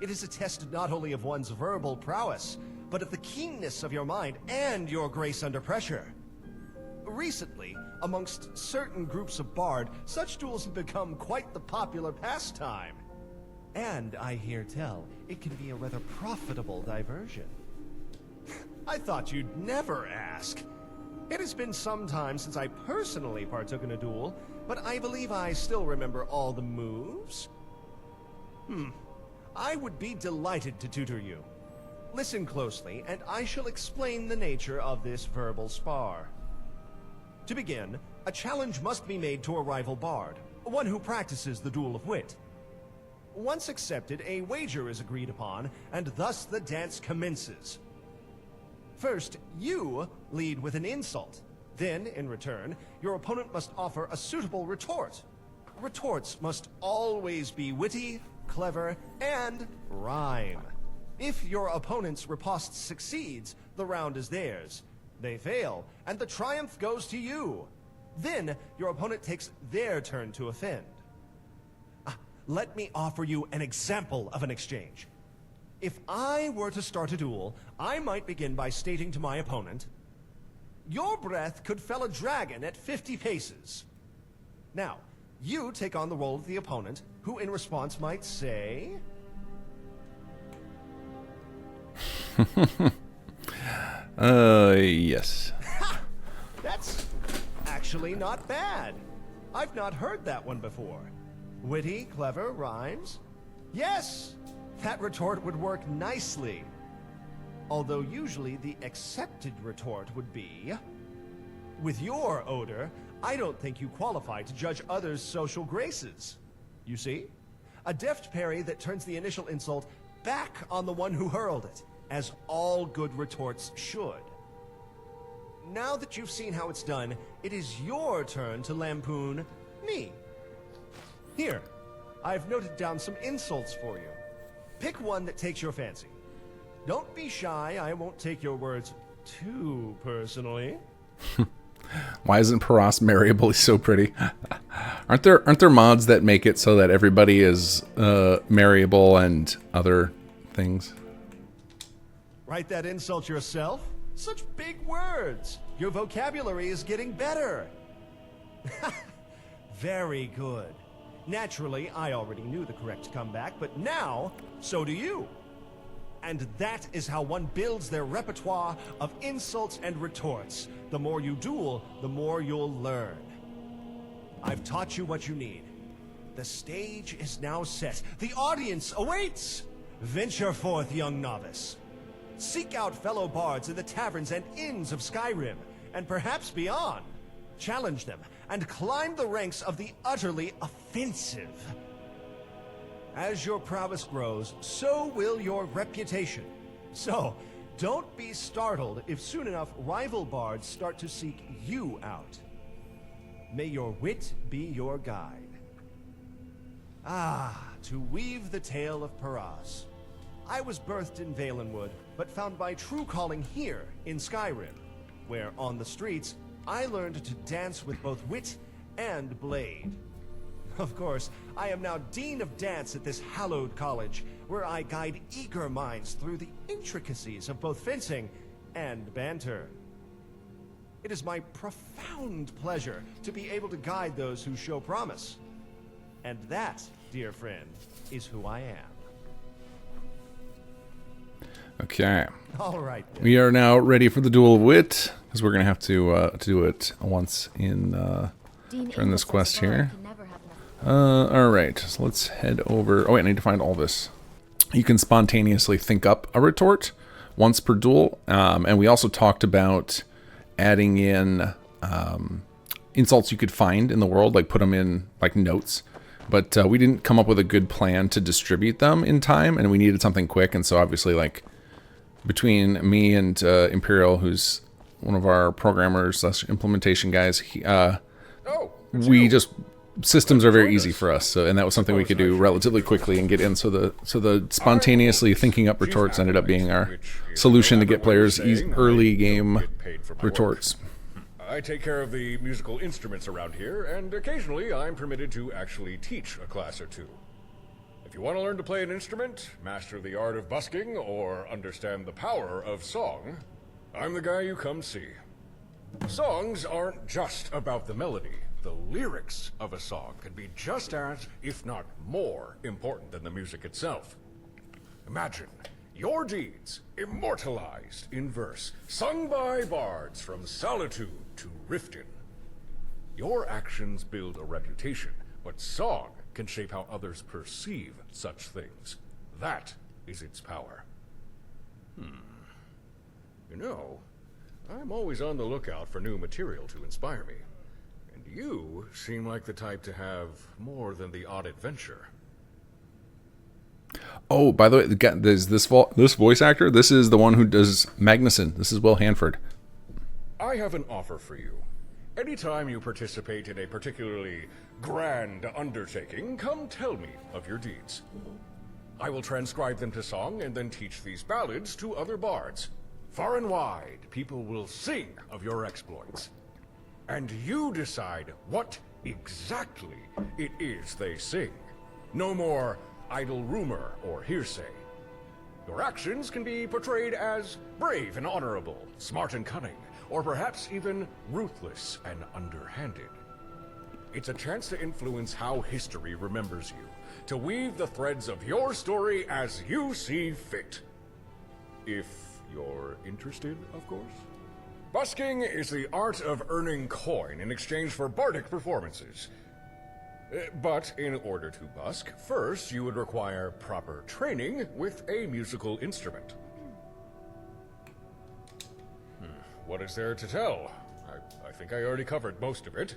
Speaker 11: It is a test not only of one's verbal prowess, but of the keenness of your mind and your grace under pressure. Recently, amongst certain groups of bard, such duels have become quite the popular pastime. And I hear tell, it can be a rather profitable diversion. I thought you'd never ask. It has been some time since I personally partook in a duel, but I believe I still remember all the moves. I would be delighted to tutor you. Listen closely, and I shall explain the nature of this verbal spar. To begin, a challenge must be made to a rival bard, one who practices the duel of wit. Once accepted, a wager is agreed upon, and thus the dance commences. First, you lead with an insult. Then, in return, your opponent must offer a suitable retort. Retorts must always be witty, clever, and rhyme. If your opponent's riposte succeeds, the round is theirs. They fail, and the triumph goes to you. Then, your opponent takes their turn to offend. Let me offer you an example of an exchange. If I were to start a duel, I might begin by stating to my opponent, "Your breath could fell a dragon at 50 paces. Now, you take on the role of the opponent, who in response might say...
Speaker 1: Yes.
Speaker 11: That's actually not bad. I've not heard that one before. Witty, clever, rhymes? Yes, that retort would work nicely. Although usually the accepted retort would be... With your odor, I don't think you qualify to judge others' social graces. You see? A deft parry that turns the initial insult back on the one who hurled it, as all good retorts should. Now that you've seen how it's done, it is your turn to lampoon me. Here, I've noted down some insults for you. Pick one that takes your fancy. Don't be shy, I won't take your words too personally.
Speaker 1: Why isn't Paras marryable? He's so pretty. Aren't there mods that make it so that everybody is marryable and other things?
Speaker 11: Write that insult yourself? Such big words. Your vocabulary is getting better. Very good. Naturally, I already knew the correct comeback, but now, so do you. And that is how one builds their repertoire of insults and retorts. The more you duel, the more you'll learn. I've taught you what you need. The stage is now set. The audience awaits! Venture forth, young novice. Seek out fellow bards in the taverns and inns of Skyrim, and perhaps beyond. Challenge them, and climb the ranks of the utterly offensive. As your prowess grows, so will your reputation. So, don't be startled if soon enough rival bards start to seek you out. May your wit be your guide. To weave the tale of Paras. I was birthed in Valenwood, but found my true calling here in Skyrim, where on the streets, I learned to dance with both wit and blade. Of course, I am now Dean of Dance at this hallowed college, where I guide eager minds through the intricacies of both fencing and banter. It is my profound pleasure to be able to guide those who show promise. And that, dear friend, is who I am.
Speaker 1: Okay.
Speaker 11: All right, then.
Speaker 1: We are now ready for the duel of wit. because we're gonna have to do it once in during this quest here. All right, so let's head over. Oh wait, I need to find all this. You can spontaneously think up a retort once per duel, and we also talked about adding in insults you could find in the world, like put them in like notes. But we didn't come up with a good plan to distribute them in time, and we needed something quick. And so obviously, like between me and Imperial, who's one of our programmers / implementation guys, we just systems are very easy for us. So, and that was something we could do relatively quickly and get in. So the spontaneously thinking up retorts ended up being our solution to get players early game retorts.
Speaker 12: I take care of the musical instruments around here, and occasionally I'm permitted to actually teach a class or two. If you want to learn to play an instrument, master the art of busking, or understand the power of song, I'm the guy you come see. Songs aren't just about the melody. The lyrics of a song can be just as, if not more, important than the music itself. Imagine your deeds immortalized in verse, sung by bards from Solitude to Riften. Your actions build a reputation, but song can shape how others perceive such things. That is its power. You know, I'm always on the lookout for new material to inspire me. And you seem like the type to have more than the odd adventure.
Speaker 1: Oh, by the way, there's this voice actor. This is the one who does Magnuson. This is Will Hanford.
Speaker 12: I have an offer for you. Anytime you participate in a particularly grand undertaking, come tell me of your deeds. I will transcribe them to song and then teach these ballads to other bards. Far and wide, people will sing of your exploits. And you decide what exactly it is they sing. No more idle rumor or hearsay. Your actions can be portrayed as brave and honorable, smart and cunning, or perhaps even ruthless and underhanded. It's a chance to influence how history remembers you, to weave the threads of your story as you see fit. If you're interested, of course. Busking is the art of earning coin in exchange for bardic performances. But in order to busk, first you would require proper training with a musical instrument. What is there to tell? I think I already covered most of it.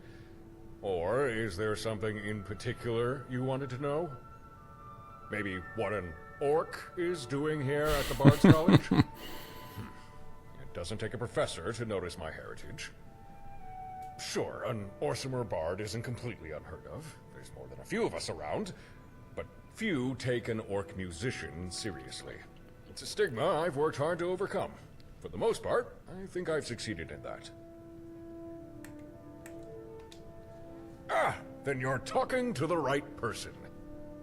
Speaker 12: Or is there something in particular you wanted to know? Maybe what an orc is doing here at the Bards College? It doesn't take a professor to notice my heritage. Sure, an Orsimer bard isn't completely unheard of. There's more than a few of us around, but few take an orc musician seriously. It's a stigma I've worked hard to overcome. For the most part, I think I've succeeded in that. Then you're talking to the right person.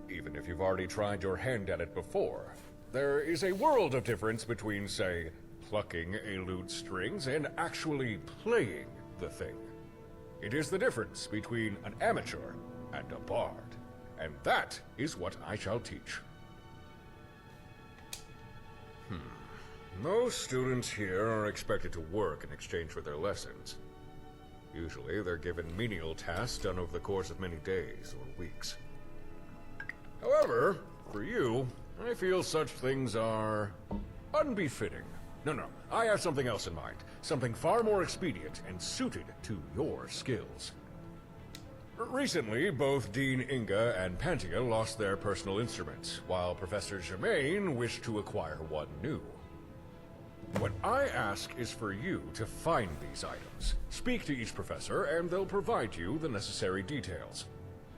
Speaker 12: Even if you've already tried your hand at it before, there is a world of difference between, say, plucking a lute's strings and actually playing the thing. It is the difference between an amateur and a bard, and that is what I shall teach. Most students here are expected to work in exchange for their lessons. Usually they're given menial tasks done over the course of many days or weeks. However, for you, I feel such things are unbefitting. No, I have something else in mind. Something far more expedient and suited to your skills. Recently, both Dean Inga and Pantia lost their personal instruments, while Professor Germain wished to acquire one new. What I ask is for you to find these items. Speak to each professor, and they'll provide you the necessary details.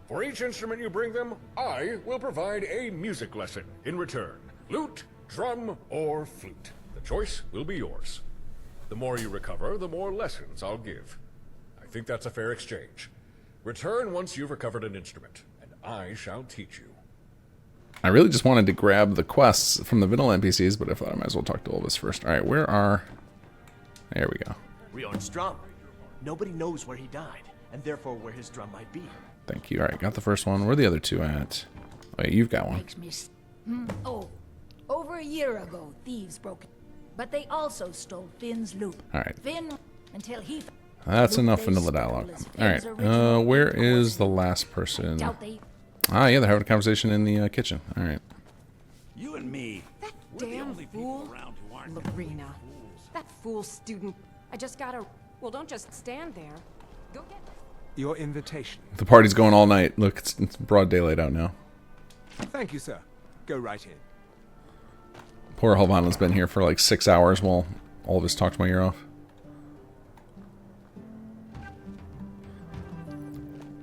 Speaker 12: For each instrument you bring them, I will provide a music lesson in return. Lute, drum, or flute. The choice will be yours. The more you recover, the more lessons I'll give. I think that's a fair exchange. Return once you've recovered an instrument, and I shall teach you.
Speaker 1: I really just wanted to grab the quests from the vanilla NPCs, but I thought I might as well talk to Elvis first. All right, where are... There we go.
Speaker 13: Riorn's drum. Nobody knows where he died, and therefore where his drum might be.
Speaker 1: Thank you. All right, got the first one. Where are the other two at? Oh, yeah, you've got one.
Speaker 7: Oh, over a year ago, thieves broke it. But they also stole Finn's loot.
Speaker 1: All right.
Speaker 7: Finn... Until he...
Speaker 1: That's enough vanilla dialogue. Alright, where is the last person? Ah, yeah, they're having a conversation in the kitchen. Alright.
Speaker 3: You and me.
Speaker 14: That damn fool. Lorena. That fool student. I just gotta... Well, don't just stand there. Go get...
Speaker 15: Your invitation.
Speaker 1: The party's going all night. Look, it's broad daylight out now.
Speaker 15: Thank you, sir. Go right in.
Speaker 1: Poor Helvanna's been here for like 6 hours while all of us talked my ear off.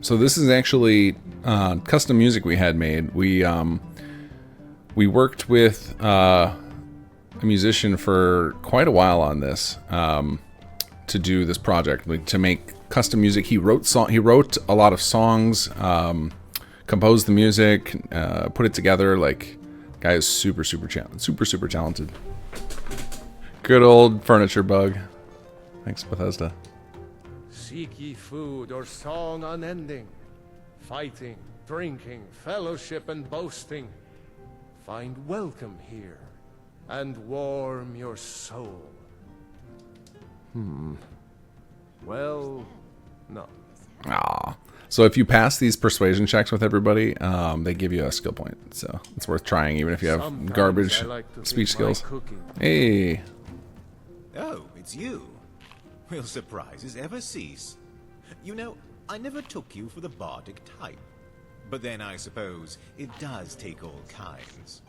Speaker 1: So this is actually custom music we had made. We worked with a musician for quite a while on this to do this project, like, to make custom music. He wrote a lot of songs, composed the music, put it together. Like, guy is super talented. Good old furniture bug. Thanks, Bethesda.
Speaker 16: Seek ye food or song unending, fighting, drinking, fellowship and boasting. Find welcome here, and warm your soul. Well, no.
Speaker 1: Ah. So if you pass these persuasion checks with everybody, they give you a skill point. So it's worth trying, even if you have
Speaker 16: Sometimes
Speaker 1: garbage
Speaker 16: I like to
Speaker 1: speech
Speaker 16: think my
Speaker 1: skills.
Speaker 16: cooking.
Speaker 1: Hey.
Speaker 2: Oh, it's you. Will surprises ever cease? You know, I never took you for the bardic type. But then I suppose it does take all kinds.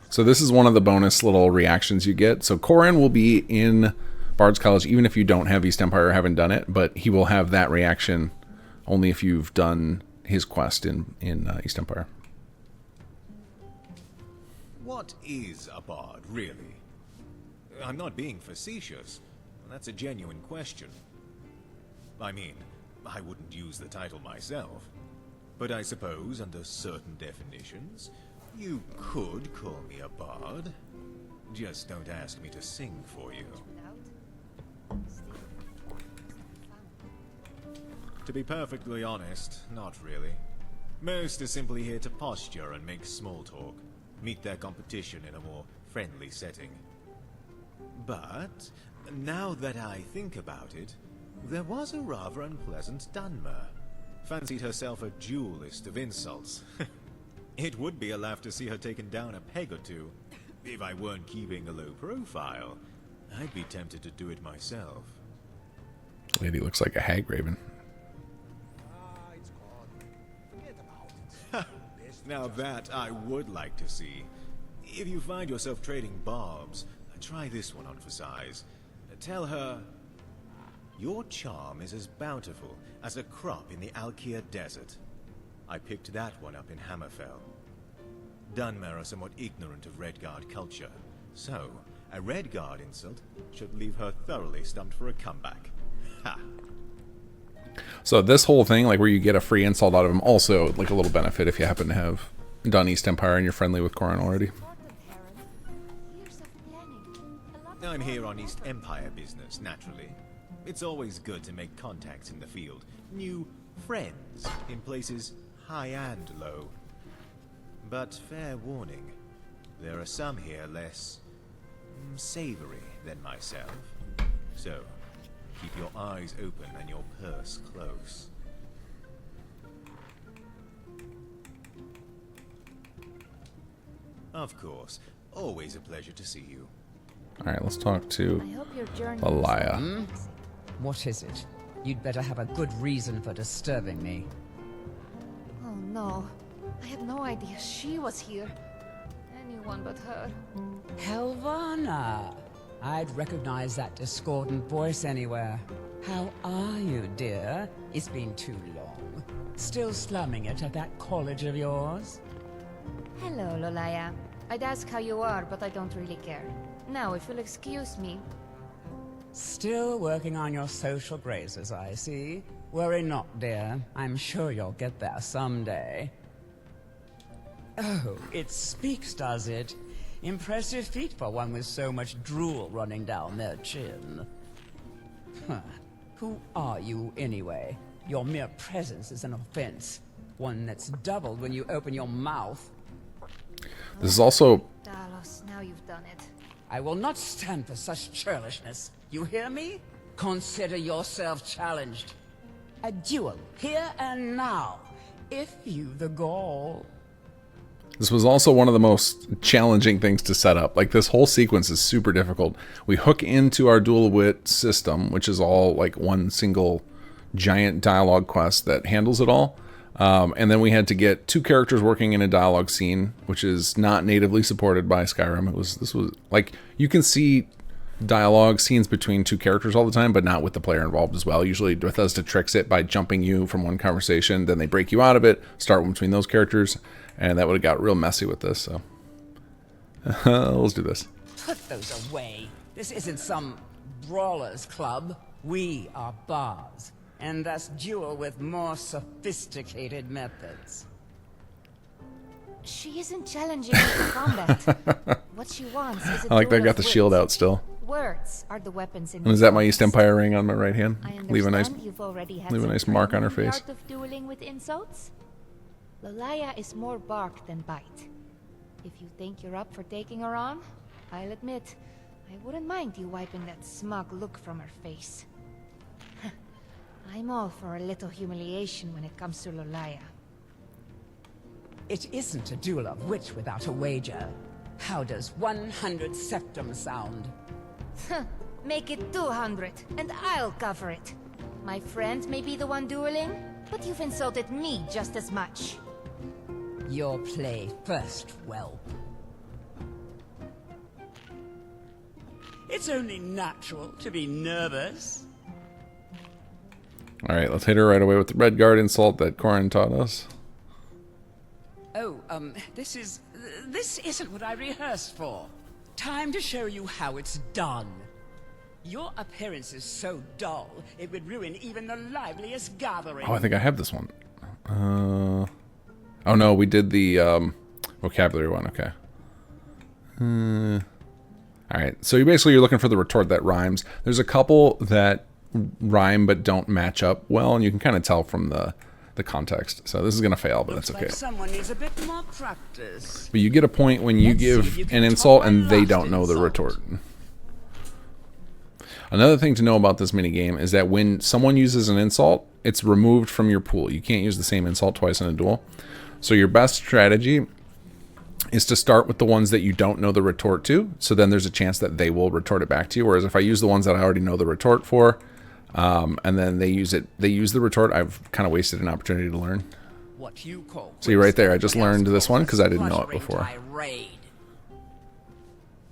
Speaker 1: So this is one of the bonus little reactions you get. So Corin will be in Bards College even if you don't have East Empire or haven't done it, but he will have that reaction only if you've done his quest in East Empire.
Speaker 2: What is a bard, really? I'm not being facetious. That's a genuine question. I mean, I wouldn't use the title myself. But I suppose, under certain definitions, you could call me a bard. Just don't ask me to sing for you. To be perfectly honest, not really. Most are simply here to posture and make small talk, meet their competition in a more friendly setting. But, now that I think about it, there was a rather unpleasant Dunmer. Fancied herself a duelist of insults. It would be a laugh to see her taken down a peg or two. If I weren't keeping a low profile, I'd be tempted to do it myself.
Speaker 1: Lady looks like a hag raven.
Speaker 2: Now that I would like to see. If you find yourself trading barbs, try this one on for size. Tell her, your charm is as bountiful as a crop in the Alkia Desert. I picked that one up in Hammerfell. Dunmer are somewhat ignorant of Redguard culture, so a Redguard insult should leave her thoroughly stumped for a comeback. Ha!
Speaker 1: So this whole thing, like where you get a free insult out of him, also like a little benefit if you happen to have done East Empire and you're friendly with Corin already.
Speaker 2: I'm here on East Empire business, naturally. It's always good to make contacts in the field. New friends in places high and low. But fair warning, there are some here less savory than myself. So, keep your eyes open and your purse close. Of course, always a pleasure to see you.
Speaker 1: Alright, let's talk to Alaya.
Speaker 17: What is it? You'd better have a good reason for disturbing me.
Speaker 4: Oh no. I had no idea she was here. Anyone but her.
Speaker 17: Helvanna! I'd recognize that discordant voice anywhere. How are you, dear? It's been too long. Still slumming it at that college of yours?
Speaker 4: Hello, Lolaya. I'd ask how you are, but I don't really care. Now, if you'll excuse me.
Speaker 17: Still working on your social graces, I see. Worry not, dear. I'm sure you'll get there someday. Oh, it speaks, does it? Impressive feat for one with so much drool running down their chin. Huh. Who are you, anyway? Your mere presence is an offense. One that's doubled when you open your mouth.
Speaker 1: This is also...
Speaker 4: Talos, now you've done it.
Speaker 17: I will not stand for such churlishness. You hear me? Consider yourself challenged. A duel, here and now, if you've the gall.
Speaker 1: This was also one of the most challenging things to set up. Like, this whole sequence is super difficult. We hook into our dual wit system, which is all like one single giant dialogue quest that handles it all. And then we had to get two characters working in a dialogue scene, which is not natively supported by Skyrim. This was like, you can see dialogue scenes between two characters all the time, but not with the player involved as well. Usually Bethesda tricks it by jumping you from one conversation, then they break you out of it, start one between those characters, and that would have got real messy with this. So let's do this.
Speaker 17: Put those away. This isn't some brawlers club. We are bards, and thus duel with more sophisticated methods.
Speaker 4: She isn't challenging you to combat. What she wants is a
Speaker 1: I like that I
Speaker 4: duel
Speaker 1: got
Speaker 4: of
Speaker 1: the
Speaker 4: wits.
Speaker 1: shield out still.
Speaker 4: Words are the weapons in
Speaker 1: And is that my East Empire ring on my right hand?
Speaker 4: I
Speaker 1: Leave a nice,
Speaker 4: understand you've already had
Speaker 1: leave a
Speaker 4: some
Speaker 1: nice mark on her
Speaker 4: training in the
Speaker 1: face.
Speaker 4: art of dueling with insults? Lolaya is more bark than bite. If you think you're up for taking her on, I'll admit, I wouldn't mind you wiping that smug look from her face. I'm all for a little humiliation when it comes to Lolaya.
Speaker 17: It isn't a duel of wits without a wager. How does 100 septum sound?
Speaker 4: Make it 200, and I'll cover it. My friend may be the one dueling, but you've insulted me just as much.
Speaker 17: Your play first, whelp. It's only natural to be nervous.
Speaker 1: Alright, let's hit her right away with the red guard insult that Corin taught us.
Speaker 17: Oh, this isn't what I rehearsed for. Time to show you how it's done. Your appearance is so dull, it would ruin even the liveliest gathering.
Speaker 1: Oh, I think I have this one. Oh no, we did the vocabulary one, okay. Alright, so you're looking for the retort that rhymes. There's a couple that rhyme but don't match up well, and you can kind of tell from the context. So this is going to fail, but that's okay.
Speaker 17: Like someone needs a bit more practice.
Speaker 1: But you get a point when you give an insult and they don't know the retort. Another thing to know about this minigame is that when someone uses an insult, it's removed from your pool. You can't use the same insult twice in a duel. So your best strategy is to start with the ones that you don't know the retort to, so then there's a chance that they will retort it back to you. Whereas if I use the ones that I already know the retort for, and then they use the retort, I've kind of wasted an opportunity to learn.
Speaker 17: What you call
Speaker 1: See right there, I just learned this one because I didn't know it before.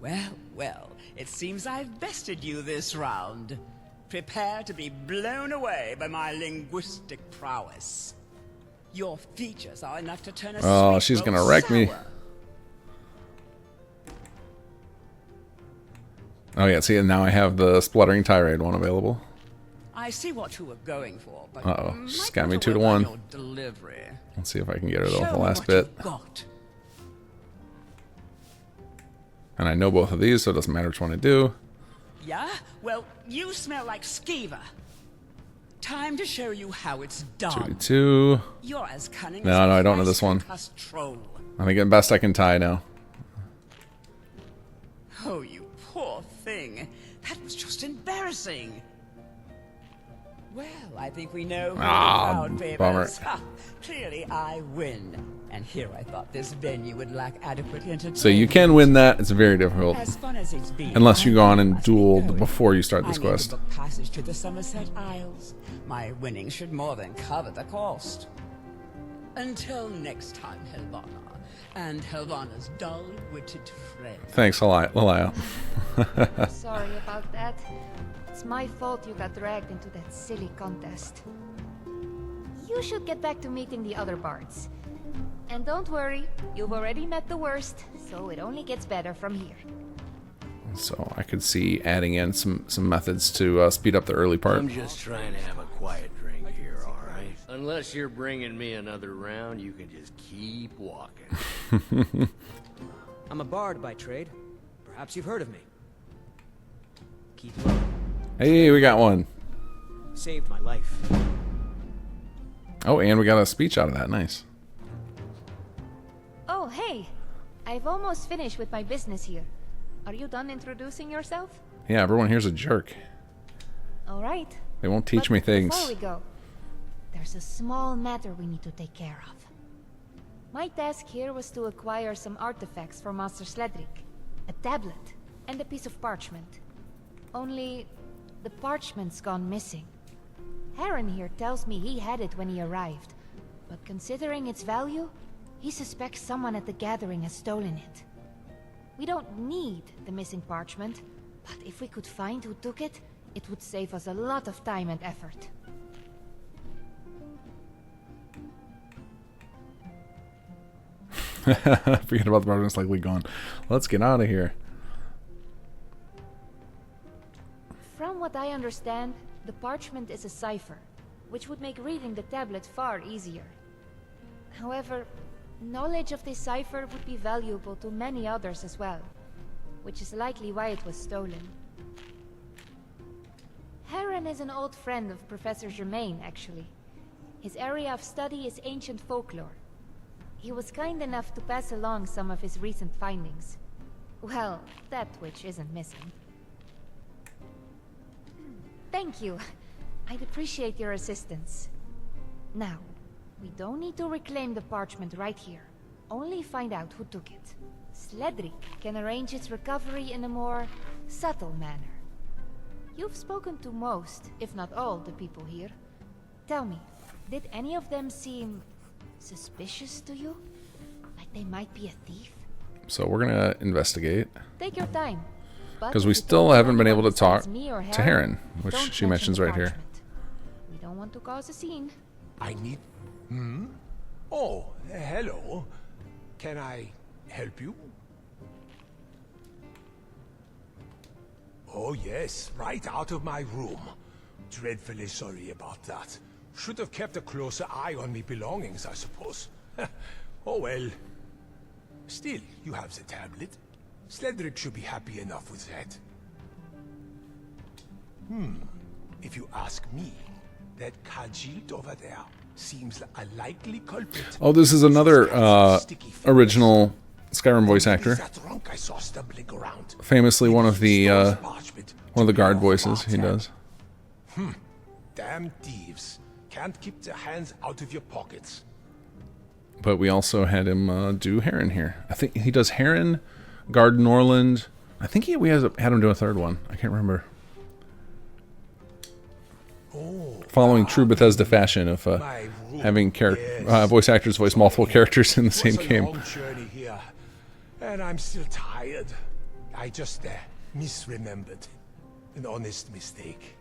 Speaker 17: Well, it seems I've bested you this round. Prepare to be blown away by my linguistic prowess. Your features are enough to turn a
Speaker 1: Oh, she's gonna wreck me. Oh yeah, see, now I have the Spluttering Tirade one available.
Speaker 17: I see what you were going for, but
Speaker 1: Uh-oh, she's got me 2-1. Let's see if I can get her though, the last bit. And I know both of these, so it doesn't matter which one I do.
Speaker 17: Yeah? Well, you smell like Skeever. Time to show you how it's done.
Speaker 1: 2.
Speaker 17: You're as cunning
Speaker 1: No,
Speaker 17: as
Speaker 1: I don't know this one.
Speaker 17: troll.
Speaker 1: I'm getting best I can tie now.
Speaker 17: Oh, you poor thing. That was just embarrassing. Well, I think we know who the crowd favors.
Speaker 1: Bummer.
Speaker 17: Ha, clearly I win. And here I thought this venue would lack adequate entertainment.
Speaker 1: So you can win that. It's very difficult.
Speaker 17: As fun as it's been,
Speaker 1: Unless you go on and dueled before you start this quest.
Speaker 17: I need to book passage to the Somerset Isles. My winnings should more than cover the cost. Until next time, Helvana. And Helvana's dull-witted friend.
Speaker 1: Thanks, Lolaya.
Speaker 4: Sorry about that. It's my fault you got dragged into that silly contest. You should get back to meeting the other bards. And don't worry, you've already met the worst, so it only gets better from here.
Speaker 1: So I could see adding in some methods to speed up the early part.
Speaker 18: I'm just trying to have a quiet drink here, alright? Unless you're bringing me another round, you can just keep walking.
Speaker 19: I'm a bard by trade. Perhaps you've heard of me. Keep low.
Speaker 1: Hey, we got one.
Speaker 19: Saved my life.
Speaker 1: Oh, and we got a speech out of that. Nice.
Speaker 4: Oh, hey. I've almost finished with my business here. Are you done introducing yourself?
Speaker 1: Yeah, everyone here's a jerk.
Speaker 4: All right.
Speaker 1: They won't teach me things.
Speaker 4: Before we go, there's a small matter we need to take care of. My task here was to acquire some artifacts for Master Sledric. A tablet and a piece of parchment. Only, the parchment's gone missing. Heron here tells me he had it when he arrived, but considering its value, he suspects someone at the gathering has stolen it. We don't need the missing parchment, but if we could find who took it, it would save us a lot of time and effort.
Speaker 1: Forget about the parchment, it's likely gone. Let's get out of here.
Speaker 4: From what I understand, the parchment is a cipher, which would make reading the tablet far easier. However, knowledge of this cipher would be valuable to many others as well, which is likely why it was stolen. Heron is an old friend of Professor Germain, actually. His area of study is ancient folklore. He was kind enough to pass along some of his recent findings. Well, that which isn't missing. Thank you. I'd appreciate your assistance. Now, we don't need to reclaim the parchment right here. Only find out who took it. Sledric can arrange its recovery in a more subtle manner. You've spoken to most, if not all, the people here. Tell me, did any of them seem suspicious to you? Like they might be a thief?
Speaker 1: So we're gonna investigate.
Speaker 4: Take your time.
Speaker 1: Because we still haven't been able to talk to Heron, which she mentions right here.
Speaker 4: We don't want to cause a scene.
Speaker 15: I need... Oh, hello. Can I help you? Oh yes, right out of my room. Dreadfully sorry about that. Should have kept a closer eye on me belongings, I suppose. Oh well. Still, you have the tablet. Sledric should be happy enough with that. If you ask me, that Khajiit over there seems a likely culprit.
Speaker 1: Oh, this is another original Skyrim voice actor. Famously one of the guard voices he does.
Speaker 15: Damn thieves. Can't keep their hands out of your pockets.
Speaker 1: But we also had him do Heron here. I think he does Heron, Guard Norland. I think we had him do a third one. I can't remember. Following true Bethesda fashion of having voice actors voice multiple characters in the same game.
Speaker 15: Long journey here, and I'm still tired. I just misremembered. An honest mistake.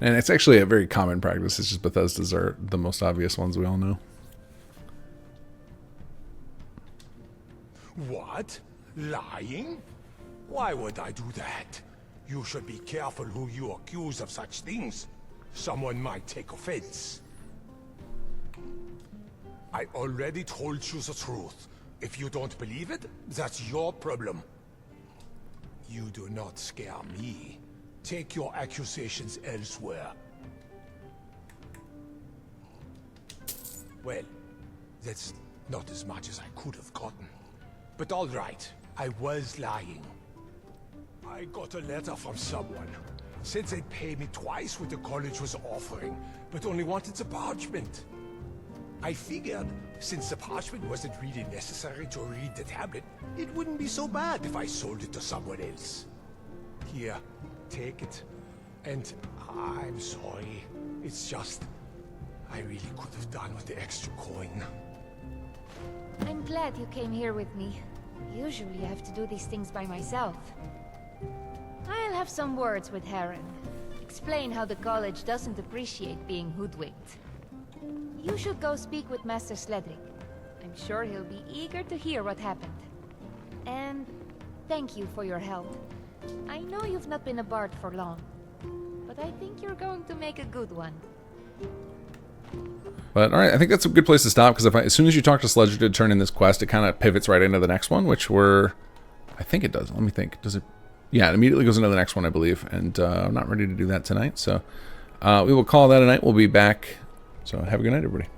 Speaker 1: And it's actually a very common practice. It's just Bethesda's are the most obvious ones we all know.
Speaker 15: What? Lying? Why would I do that? You should be careful who you accuse of such things. Someone might take offense. I already told you the truth. If you don't believe it, that's your problem. You do not scare me. Take your accusations elsewhere. Well, that's not as much as I could have gotten. But all right, I was lying. I got a letter from someone. Said they'd pay me twice what the college was offering, but only wanted the parchment. I figured, since the parchment wasn't really necessary to read the tablet, it wouldn't be so bad if I sold it to someone else. Here, take it. And I'm sorry. It's just, I really could have done with the extra coin.
Speaker 4: I'm glad you came here with me. Usually I have to do these things by myself. I'll have some words with Heron. Explain how the college doesn't appreciate being hoodwinked. You should go speak with Master Sledric. I'm sure he'll be eager to hear what happened. And thank you for your help. I know you've not been a bard for long, but I think you're going to make a good one.
Speaker 1: But alright, I think that's a good place to stop, because as soon as you talk to Sledric to turn in this quest, it kind of pivots right into the next one, which I think it does. Let me think. Does it? Yeah, it immediately goes into the next one, I believe, and I'm not ready to do that tonight, so we will call that a night. We'll be back, so have a good night, everybody.